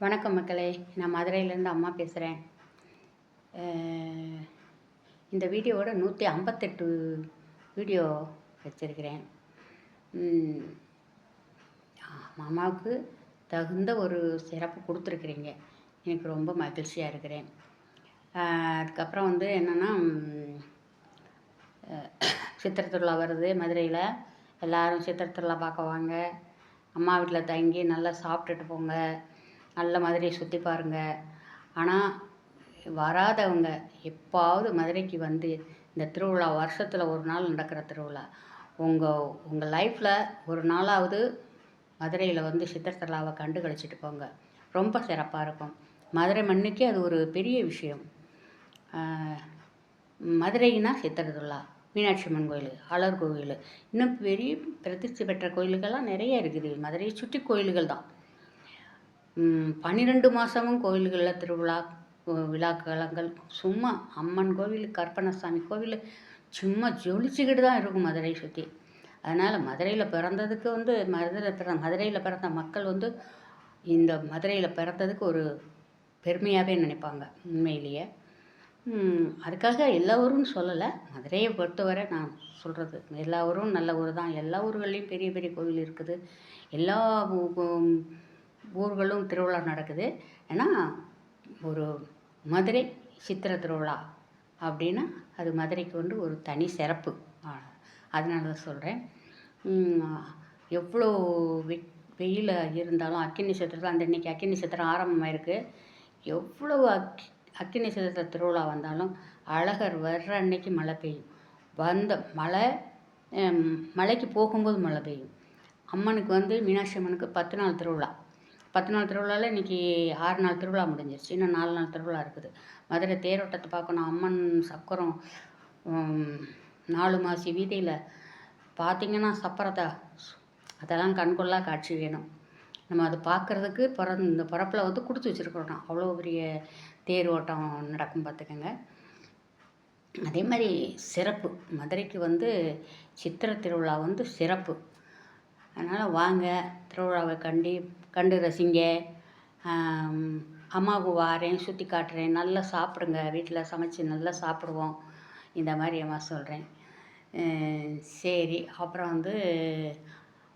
வணக்கம் மக்களே. நான் மதுரையிலேருந்து அம்மா பேசுகிறேன். இந்த வீடியோவோட 158 வீடியோ வச்சுருக்கிறேன். மாமாவுக்கு தகுந்த ஒரு சிறப்பு கொடுத்துருக்குறீங்க. எனக்கு ரொம்ப மகிழ்ச்சியாக இருக்கிறேன். அதுக்கப்புறம் என்னென்னா, சித்திரை திருவிழா வருது மதுரையில். எல்லோரும் சித்திரை திருவிழா பார்க்க வாங்க. அம்மா வீட்டில் தங்கி நல்லா சாப்பிட்டுட்டு போங்க. நல்ல மதுரையை சுற்றி பாருங்கள். ஆனால் வராதவங்க எப்பாவது மதுரைக்கு வந்து இந்த திருவிழா வருஷத்தில் ஒரு நாள் நடக்கிற திருவிழா, உங்கள் லைஃப்பில் ஒரு நாளாவது மதுரையில் வந்து சித்திரை திருவிழாவை கண்டு கழிச்சிட்டு போங்க. ரொம்ப சிறப்பாக இருக்கும். மதுரை மண்ணுக்கே அது ஒரு பெரிய விஷயம். மதுரைன்னா சித்திரை திருவிழா, மீனாட்சி அம்மன் கோயில், அழகர் கோயில், இன்னும் பெரிய பிரசித்தி பெற்ற கோயில்கள்லாம் நிறைய இருக்குது. மதுரையை சுற்றி கோயில்கள் தான். 12 மாதமும் கோவில்களில் திருவிழா விழாக்களங்கள். சும்மா அம்மன் கோவில், கற்பனசாமி கோவில் சும்மா ஜொலிச்சுக்கிட்டு தான் இருக்கும் மதுரையை சுற்றி. அதனால் மதுரையில் பிறந்ததுக்கு மதுரையில் பிறந்த மக்கள் இந்த மதுரையில் பிறந்ததுக்கு ஒரு பெருமையாகவே நினைப்பாங்க உண்மையிலேயே. அதுக்காக எல்லா ஊரும் சொல்லலை, மதுரையை பொறுத்தவரை நான் சொல்கிறது எல்லா ஊரும் நல்ல ஊர் தான். எல்லா ஊர்கள்லேயும் பெரிய பெரிய கோவில் இருக்குது. எல்லா ஊர்களும் திருவிழா நடக்குது. ஏன்னா ஒரு மதுரை சித்திரை திருவிழா அப்படின்னா அது மதுரைக்கு ஒரு தனி சிறப்பு. அதனால தான் சொல்கிறேன். எவ்வளோ வெயில் இருந்தாலும் அக்கினி சித்திரை அந்த இன்றைக்கி அக்கினி சித்திரை ஆரம்பமாயிருக்கு. எவ்வளோ அக்கினி சித்திரை திருவிழா வந்தாலும் அழகர் வர்ற அன்னைக்கு மழை பெய்யும். வந்த மழைக்கு போகும்போது மழை பெய்யும். அம்மனுக்கு மீனாட்சி அம்மனுக்கு 10 நாள் திருவிழா. 10 நாள் திருவிழாவில் இன்றைக்கி 6 நாள் திருவிழா முடிஞ்சிருச்சு. இன்னும் 4 நாள் திருவிழா இருக்குது. மதுரை தேரோட்டத்தை பார்க்கணும். அம்மன் சக்கரம் 4 மாசி வீதியில் பார்த்திங்கன்னா சப்பரத்தை அதெல்லாம் கண்கொள்ளா காட்சி வேணும். நம்ம அதை பார்க்குறதுக்கு இந்த பிறப்பில் கொடுத்து வச்சுருக்கணும். அவ்வளோ பெரிய தேரோட்டம் நடக்கும் பார்த்துக்கங்க. அதே மாதிரி சிறப்பு மதுரைக்கு சித்திரை திருவிழா சிறப்பு. அதனால் வாங்க, திருவிழாவை கண்டு ரசிங்க. அம்மாவுக்கு வாரேன், சுற்றி காட்டுறேன், நல்லா சாப்பிடுங்க, வீட்டில் சமைச்சு நல்லா சாப்பிடுவோம். இந்த மாதிரி அம்மா சொல்கிறேன். சரி, அப்புறம்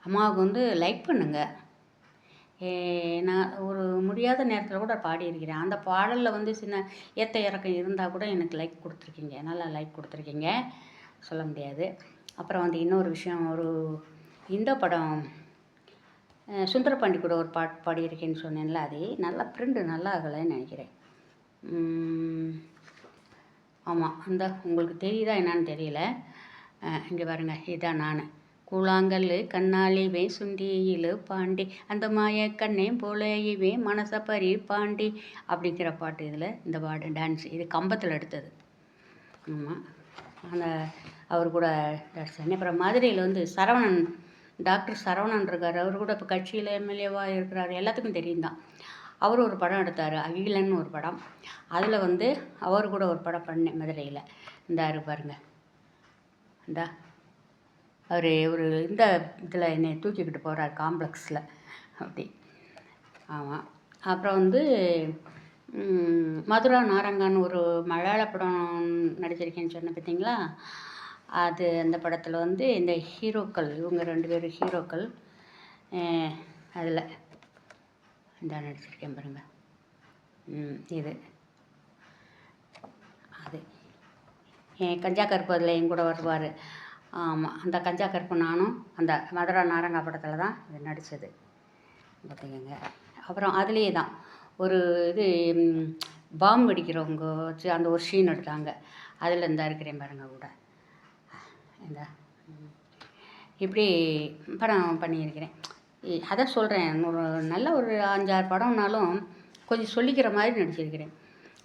அம்மாவுக்கு லைக் பண்ணுங்கள். நான் ஒரு முடியாத நேரத்தில் கூட பாடியிருக்கிறேன். அந்த பாடலில் சின்ன ஏற்ற இறக்கம் இருந்தால் கூட எனக்கு லைக் கொடுத்துருக்கீங்க, நல்லா லைக் கொடுத்துருக்கீங்க, சொல்ல முடியாது. அப்புறம் இன்னொரு விஷயம், இந்த படம் சுந்தரபாண்டி கூட ஒரு பாட்டு பாடியிருக்கேன்னு சொன்னேன்ல, அது நல்லா பிரிண்ட் நல்லா ஆகலைன்னு நினைக்கிறேன். ஆமாம், உங்களுக்கு தெரியுதா என்னன்னு தெரியல. இங்கே பாருங்கள், இதான் நான் கூழாங்கல் கண்ணாலி வே சுண்டியில் பாண்டி அந்த மாய கண்ணே போல இவே மனசப்பரி பாண்டி அப்படிங்கிற பாட்டு. இதில் இந்த பாட்டு டான்ஸ் இது கம்பத்தில் எடுத்தது. ஆமாம், அவர் கூட அப்புறம் மதுரையில் சரவணன், டாக்டர் சரவணன் இருக்கார். அவர் கூட இப்போ கட்சியில் எம்எல்ஏவாக இருக்கிறார், எல்லாத்துக்கும் தெரியும் தான். அவர் ஒரு படம் எடுத்தார், அகிலன்னு ஒரு படம். அதில் அவர் கூட ஒரு படம் பண்ணேன் மதுரையில். இந்தாரு பாருங்கள், அவர் இந்த இதில் என்னை தூக்கிக்கிட்டு போகிறார் காம்ப்ளெக்ஸில் அப்படி. ஆமாம், அப்புறம் மதுரா நாரங்கான்னு ஒரு மலையாள படம் நடிச்சிருக்கேன்னு சொன்னேன் பார்த்தீங்களா. அது அந்த படத்தில் இந்த ஹீரோக்கள், இவங்க 2 பேரும் ஹீரோக்கள். அதில் இந்த நடிச்சிருக்கேன் பாருங்கள். இது அது கஞ்சா கருப்பு அதில் என் கூட வருவார். ஆமாம், அந்த கஞ்சா கருப்பு நானும் அந்த மதுரா நாரங்கா படத்தில் தான் இது நடித்தது பார்த்துக்கோங்க. அப்புறம் அதுலேயே தான் ஒரு இது பாம்பு வெடிக்கிறவங்க வச்சு அந்த ஒரு சீன் எடுத்தாங்க. அதில் இருக்கிறேன் பாருங்கள் கூட. இப்படி படம் பண்ணியிருக்கிறேன். அதான் சொல்கிறேன், நல்ல ஒரு 5-6 படம்னாலும் கொஞ்சம் சொல்லிக்கிற மாதிரி நடிச்சிருக்கிறேன்.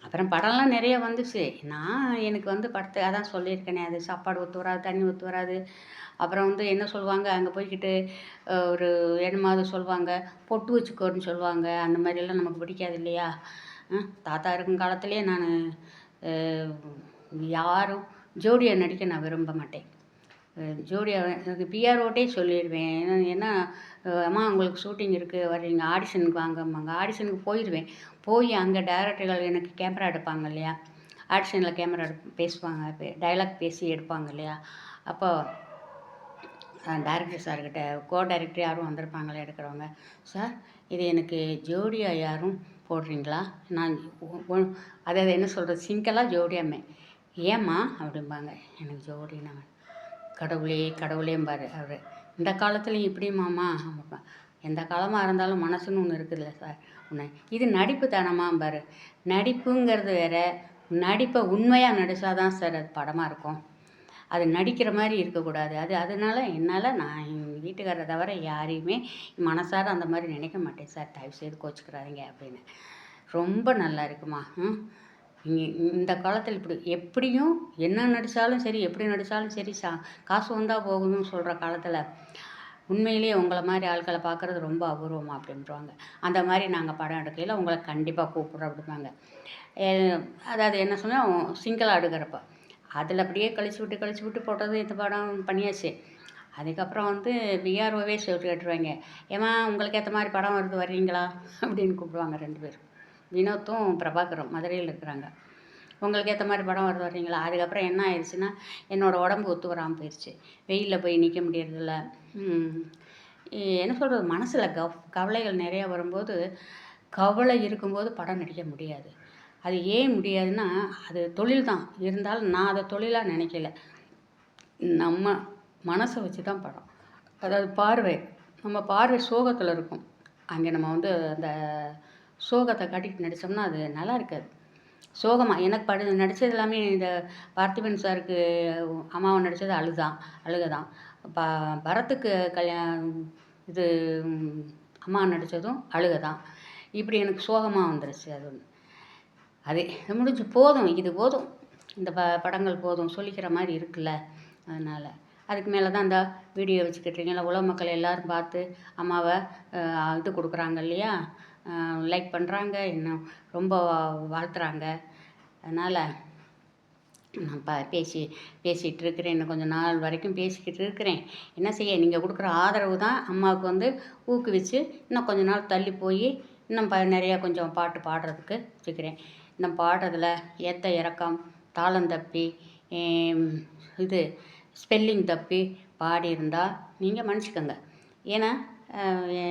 அப்புறம் படம்லாம் நிறைய வந்துச்சு. எனக்கு படத்தை அதான் சொல்லியிருக்கேனே, அது சாப்பாடு ஒத்து வராது, தண்ணி ஒத்து வராது. அப்புறம் என்ன சொல்லுவாங்க, அங்கே போய்க்கிட்டு ஒரு என்னமாவது சொல்லுவாங்க, பொட்டு வச்சுக்கோன்னு சொல்லுவாங்க. அந்த மாதிரியெல்லாம் நமக்கு பிடிக்காது இல்லையா. தாத்தா இருக்கும் காலத்துலேயே நான் யாரும் ஜோடியாக நடிக்க நான் விரும்ப மாட்டேன். ஜோடியாக எனக்கு பிஆர்ஓட்டே சொல்லிடுவேன். ஏன்னா அம்மா உங்களுக்கு ஷூட்டிங் இருக்குது வர்றீங்க ஆடிஷனுக்கு வாங்கம்பாங்க. ஆடிஷனுக்கு போயிடுவேன். போய் அங்கே டைரக்டர்கள் எனக்கு கேமரா எடுப்பாங்க இல்லையா, ஆடிஷனில் கேமரா பேசுவாங்க, டயலாக் பேசி எடுப்பாங்க இல்லையா, அப்போ டைரக்டர் சார்கிட்ட டைரக்டர் யாரும் வந்திருப்பாங்களே எடுக்கிறவங்க, சார் இது எனக்கு ஜோடியாக யாரும் போடுறீங்களா, நான் அதாவது என்ன சொல்கிறது சிங்கலாக ஜோடியாமே, ஏம்மா அப்படிம்பாங்க. எனக்கு ஜோடினா கடவுளே கடவுளேம்பார் அவர். இந்த காலத்துலேயும் இப்படி மாமா அப்படிம்பா. எந்த காலமாக இருந்தாலும் மனசுன்னு ஒன்று இருக்குதுல்ல சார் ஒன்று, இது நடிப்பு தானமாம்பார். நடிப்புங்கிறது வேற, நடிப்பை உண்மையாக நடித்தாதான் சார் அது படமாக இருக்கும். அது நடிக்கிற மாதிரி இருக்கக்கூடாது. அதனால என்னால் நான் எங்கள் வீட்டுக்காரரை தவிர யாரையுமே மனசார அந்த மாதிரி நினைக்க மாட்டேன் சார், தயவுசெய்து கோச்சிக்கிறாதீங்க அப்படின்னு. ரொம்ப நல்லா இருக்குமா. இந்த காலத்தில் இப்படி எப்படியும் என்ன நடித்தாலும் சரி, எப்படி நடித்தாலும் சரி, காசு வந்தால் போகுதுன்னு சொல்கிற காலத்தில் உண்மையிலேயே உங்களை மாதிரி ஆட்களை பார்க்குறது ரொம்ப அபூர்வமாக அப்படின்றாங்க. அந்த மாதிரி நாங்கள் படம் எடுக்கையில் உங்களை கண்டிப்பாக கூப்பிட்றோம் அப்படிம்பாங்க. அதாவது என்ன சொன்னால் சிங்கிளாக எடுக்கிறப்ப அதில் அப்படியே கழிச்சு விட்டு போட்டது இந்த படம் பண்ணியாச்சு. அதுக்கப்புறம் வந்து பிஆர்ஓவே சொல்லி கேட்டுருவாங்க, ஏம்மா உங்களுக்கு ஏற்ற மாதிரி படம் வருது வர்றீங்களா அப்படின்னு கூப்பிடுவாங்க. 2 பேர், வினோத்தும் பிரபாகரும் மதுரையில் இருக்கிறாங்க. உங்களுக்கு ஏற்ற மாதிரி படம் வருது வர்றீங்களா. அதுக்கப்புறம் என்ன ஆயிடுச்சுன்னா என்னோடய உடம்பு ஒத்து வராமல் போயிடுச்சு. வெயிலில் போய் நிற்க முடியறதில்ல. என்ன சொல்கிறது, மனசில் கவலைகள் நிறையா வரும்போது, கவலை இருக்கும்போது படம் நடிக்க முடியாது. அது ஏன் முடியாதுன்னா அது தொழில் தான். இருந்தாலும் நான் அதை தொழிலாக நினைக்கல. நம்ம மனசை வச்சு தான் படம். அதாவது நம்ம பார்வை சோகத்தில் இருக்கும். அங்கே நம்ம வந்து அந்த சோகத்தை காட்டிட்டு நடித்தோம்னா அது நல்லா இருக்காது. சோகமாக எனக்கு நடித்தது எல்லாமே இந்த பார்த்திபன் சாருக்கு அம்மாவை நடித்தது அழுகை தான். பரத்துக்கு இது அம்மா நடித்ததும் அழுகை தான். இப்படி எனக்கு சோகமாக வந்துருச்சு. அது முடிஞ்சு போதும், இது போதும், இந்த படங்கள் போதும் சொல்லிக்கிற மாதிரி இருக்குல்ல. அதனால் அதுக்கு மேலே தான் இந்த வீடியோ வச்சுக்கிட்டீங்களா, உலக மக்கள் எல்லோரும் பார்த்து அம்மாவை இது கொடுக்குறாங்க இல்லையா, லைக் பண்ணுறாங்க, இன்னும் ரொம்ப வாழ்த்துறாங்க. அதனால் நான் பேசிகிட்டு இருக்கிறேன். இன்னும் கொஞ்சம் நாள் வரைக்கும் பேசிக்கிட்டு இருக்கிறேன். என்ன செய்ய, நீங்கள் கொடுக்குற ஆதரவு தான் அம்மாவுக்கு வந்து ஊக்குவிச்சு இன்னும் கொஞ்சம் நாள் தள்ளி போய் இன்னும் நிறையா கொஞ்சம் பாட்டு பாடுறதுக்கு வச்சுக்கிறேன். இன்னும் பாடுறதுல ஏற்ற இறக்கம், தாளம் தப்பி, இது ஸ்பெல்லிங் தப்பி பாடியிருந்தால் நீங்கள் மன்னிச்சிக்கோங்க. ஏன்னா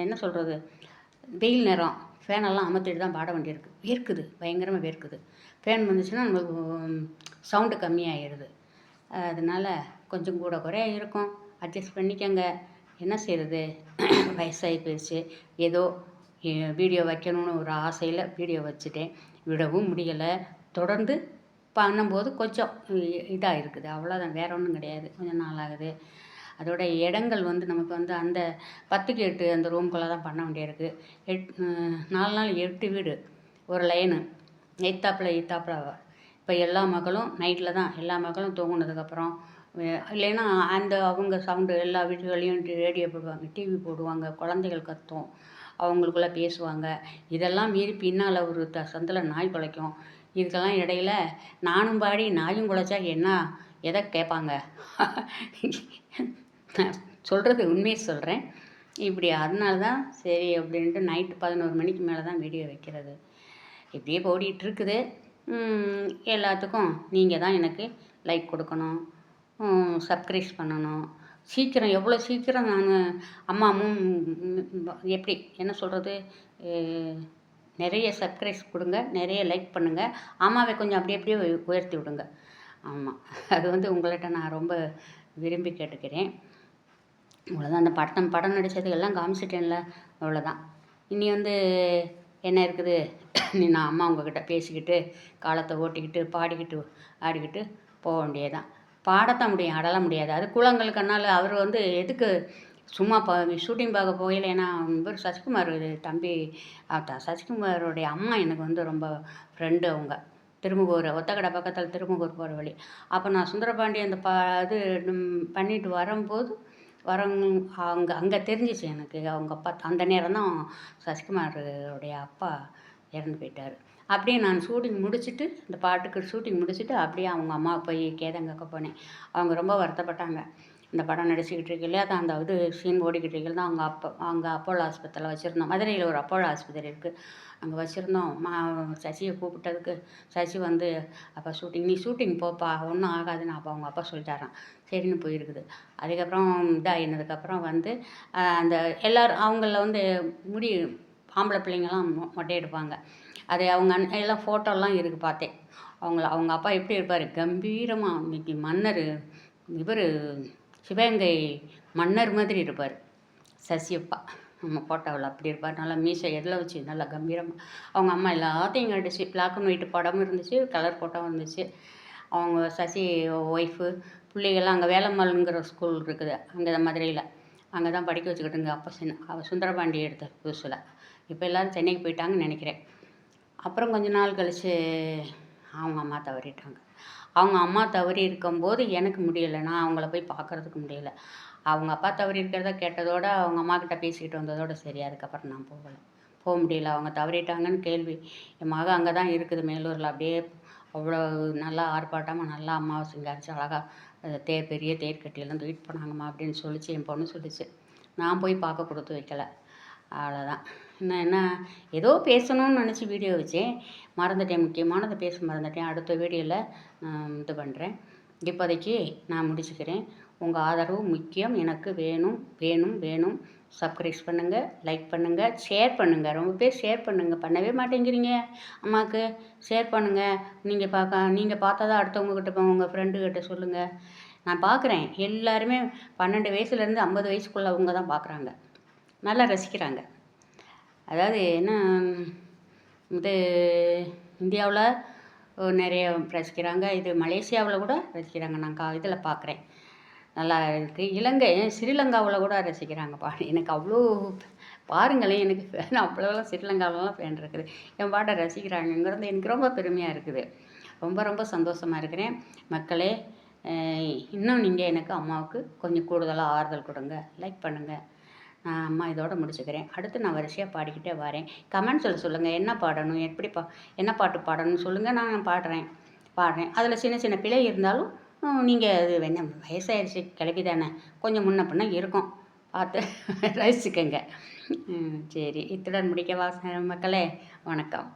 என்ன சொல்கிறது, வெயில் நேரம் ஃபேனெல்லாம் அமர்த்திட்டு தான் பாட வேண்டியிருக்கு. வேர்க்குது, பயங்கரமாக வேர்க்குது. ஃபேன் வந்துச்சுன்னா நமக்கு சவுண்டு கம்மியாகிடுது. அதனால் கொஞ்சம் கூட குறையா இருக்கும், அட்ஜஸ்ட் பண்ணிக்கோங்க. என்ன செய்கிறது, வயசாகி போயிடுச்சு. ஏதோ வீடியோ வைக்கணும்னு ஒரு ஆசையில் வீடியோ வச்சுட்டேன். விடவும் முடியலை. தொடர்ந்து பண்ணும்போது கொஞ்சம் இதாக இருக்குது, அவ்வளோதான், வேற ஒன்றும் கிடையாது. கொஞ்சம் நாள் ஆகுது. அதோட இடங்கள் வந்து நமக்கு வந்து அந்த 10க்கு 8 அந்த ரூம்குள்ளே தான் பண்ண வேண்டியிருக்கு. 4 நாள் 8 வீடு ஒரு லைனு, எய்த்தாப்பில் இப்போ எல்லா மகளும் நைட்டில் தான், எல்லா மகளும் தூங்குனதுக்கப்புறம் இல்லைன்னா அந்த அவங்க சவுண்டு எல்லா வீடுகளையும் ரேடியோ போடுவாங்க, டிவி போடுவாங்க, குழந்தைகள் கத்தும், அவங்களுக்குள்ளே பேசுவாங்க. இதெல்லாம் மீறி பின்னால் ஒரு சந்தில் நாய் குலைக்கும். இதுக்கெல்லாம் இடையில் நானும் பாடி நாயும் குலைச்சா எதை கேட்பாங்க. சொல்கிறது உண்மையை சொல்கிறேன். இப்படி அதனால தான் சரி அப்படின்ட்டு நைட்டு 11 மணிக்கு மேலே தான் வீடியோ வைக்கிறது. இப்படியே ஓடிட்டுருக்குது. எல்லாத்துக்கும் நீங்கள் தான் எனக்கு லைக் கொடுக்கணும், சப்ஸ்கிரைப் பண்ணணும். சீக்கிரம், எவ்வளோ சீக்கிரம் நான் அம்மாவும் எப்படி என்ன சொல்கிறது, நிறைய சப்ஸ்கிரைப் கொடுங்க, நிறைய லைக் பண்ணுங்கள். அம்மாவை கொஞ்சம் அப்படியே உயர்த்தி விடுங்க. ஆமாம், அது வந்து உங்கள்கிட்ட நான் ரொம்ப விரும்பி கேட்டுக்கிறேன். அவ்வளோதான். அந்த படம் நடித்தது எல்லாம் காமிச்சிட்டேன்ல, அவ்வளோதான். இனி வந்து என்ன இருக்குது, நான் அம்மா உங்ககிட்ட பேசிக்கிட்டு காலத்தை ஓட்டிக்கிட்டு பாடிக்கிட்டு ஆடிக்கிட்டு போக வேண்டியதுதான். பாடத்தான் முடியும், ஆடலாம் முடியாது. அது கூழாங்கல்லுக்கண்ணால் அவர் வந்து எதுக்கு சும்மா ஷூட்டிங் பார்க்க போகல. ஏன்னா இவர் சசிகுமார் தம்பி, சசிகுமாரோடைய அம்மா எனக்கு வந்து ரொம்ப ஃப்ரெண்டு. அவங்க திருமுகூர், ஒத்தக்கடை பக்கத்தில் திருமுகூர் போகிற வழி. அப்போ நான் சுந்தரபாண்டி அந்த இது பண்ணிட்டு வரும்போது அங்கே தெரிஞ்சிச்சு எனக்கு. அவங்க அப்பா அந்த நேரம் தான் சசிகுமாரோடைய அப்பா இறந்து போயிட்டார். அப்படியே நான் ஷூட்டிங் முடிச்சுட்டு, இந்த பாட்டுக்கு ஷூட்டிங் முடிச்சுட்டு அப்படியே அவங்க அம்மா போய் கேதங்கக்க போனேன். அவங்க ரொம்ப வருத்தப்பட்டாங்க. இந்த படம் நடிச்சுக்கிட்டு இருக்கையில தான் அந்த இது சீன் ஓடிக்கிட்டு இருக்கையில தான் அவங்க அப்போலோ ஆஸ்பத்திரியில் வச்சுருந்தோம். மதுரையில் ஒரு அப்போலோ ஆஸ்பத்திரி இருக்குது, அங்கே வச்சுருந்தோம். சசியை கூப்பிட்டதுக்கு சசி வந்து அப்போ நீ ஷூட்டிங் போப்பா, ஒன்றும் ஆகாதுன்னு அப்போ அவங்க அப்பா சொல்லிட்டாராம். சரின்னு போயிருக்குது. அதுக்கப்புறம் இதாகினதுக்கப்புறம் வந்து அந்த எல்லோரும் அவங்கள வந்து முடி ஆம்பளை பிள்ளைங்கள்லாம் மொட்டை எடுப்பாங்க. அது அவங்க எல்லாம் ஃபோட்டோலாம் இருக்குது பார்த்தேன். அவங்க அப்பா எப்படி இருப்பார், கம்பீரமாக இன்னைக்கு மன்னர் இவர் சிவகங்கை மன்னர் மாதிரி இருப்பார் சசி அப்பா. நம்ம ஃபோட்டோவில் அப்படி இருப்பார். நல்லா மீசை எதில் வச்சு நல்லா கம்பீரமாக. அவங்க அம்மா எல்லாத்தையும் கடிச்சு பிளாக் அண்ட் ஒயிட் படமும் இருந்துச்சு, கலர் ஃபோட்டோவும் இருந்துச்சு. அவங்க சசி ஒய்ஃபு பிள்ளைகள்லாம் அங்கே வேலம்மாள்ங்கிற ஸ்கூல் இருக்குது அங்கே மதுரையில், அங்கே தான் படிக்க வச்சுக்கிட்டுங்க. அப்போ அவள் சுந்தரபாண்டி எடுத்த புதுசில். இப்போ எல்லோரும் சென்னைக்கு போயிட்டாங்கன்னு நினைக்கிறேன். அப்புறம் கொஞ்ச நாள் கழித்து அவங்க அம்மா தவறிட்டாங்க. அவங்க அம்மா தவறி இருக்கும்போது எனக்கு முடியலை, நான் அவங்கள போய் பார்க்குறதுக்கு முடியலை. அவங்க அப்பா தவறி இருக்கிறத கேட்டதோடு அவங்க அம்மாக்கிட்ட பேசிக்கிட்டு வந்ததோடு சரி. அதுக்கப்புறம் நான் போக முடியல. அவங்க தவறிட்டாங்கன்னு கேள்வி. என் மகன் அங்கே தான் இருக்குது மேலூரில். அப்படியே அவ்வளோ நல்லா ஆர்ப்பாட்டமாக நல்லா அம்மாவை சிங்காரிச்சு அழகாக பெரிய தேர் கட்டியெல்லாம் தூக்கிட்டு போனாங்கம்மா அப்படின்னு சொல்லிச்சு என் பொண்ணு சொல்லிச்சு. நான் போய் பார்க்க கொடுத்து வைக்கலை. அவ்வளோதான். என்ன ஏதோ பேசணும்னு நினச்சி வீடியோ வச்சேன், மறந்துட்டேன். முக்கியமானதை பேச மறந்துட்டேன். அடுத்த வீடியோவில் இது பண்ணுறேன். இப்போதைக்கு நான் முடிச்சுக்கிறேன். உங்கள் ஆதரவு முக்கியம், எனக்கு வேணும் வேணும் வேணும். சப்ஸ்கிரைப் பண்ணுங்கள், லைக் பண்ணுங்கள், ஷேர் பண்ணுங்கள். ரொம்ப பேர் ஷேர் பண்ணுங்கள், பண்ணவே மாட்டேங்கிறீங்க. அம்மாவுக்கு ஷேர் பண்ணுங்கள். நீங்கள் பார்த்தா தான் அடுத்தவங்கக்கிட்ட உங்கள் ஃப்ரெண்டுக்கிட்ட சொல்லுங்கள். நான் பார்க்குறேன் எல்லாருமே 12 வயசுலேருந்து 50 வயசுக்குள்ளவங்க தான் பார்க்குறாங்க, நல்லா ரசிக்கிறாங்க. அதாவது என்ன, இது இந்தியாவில் நிறைய ரசிக்கிறாங்க, இது மலேசியாவில் கூட ரசிக்கிறாங்க. நான் இதில் பார்க்குறேன், நல்லா இருக்குது. இலங்கை ஸ்ரீலங்காவில் கூட ரசிக்கிறாங்கப்பா. எனக்கு அவ்வளோ பாருங்களேன், எனக்கு ஃபேன் அவ்வளோலாம் ஸ்ரீலங்காவிலலாம் ஃபேன் இருக்குது. என் பாட்டை ரசிக்கிறாங்கங்கிறது எனக்கு ரொம்ப பெருமையாக இருக்குது. ரொம்ப ரொம்ப சந்தோஷமாக இருக்கிறேன். மக்களே, இன்னும் நீங்கள் எனக்கு அம்மாவுக்கு கொஞ்சம் கூடுதலாக ஆறுதல் கொடுங்க, லைக் பண்ணுங்கள். நான் அம்மா இதோட முடிச்சுக்கிறேன். அடுத்து நான் வரிசையாக பாடிக்கிட்டே வரேன். கமெண்ட்ஸில் சொல்லுங்கள் என்ன பாடணும், என்ன பாட்டு பாடணும்னு சொல்லுங்கள், நான் பாடுறேன். அதில் சின்ன சின்ன பிழை இருந்தாலும் நீங்கள் அது என்ன வயசாகிடுச்சு கிளவி தானே, கொஞ்சம் முன்ன பின்ன இருக்கும், பார்த்து ரசிச்சுக்கங்க. சரி, இத்துடன் முடிக்கவா மக்களே? வணக்கம்.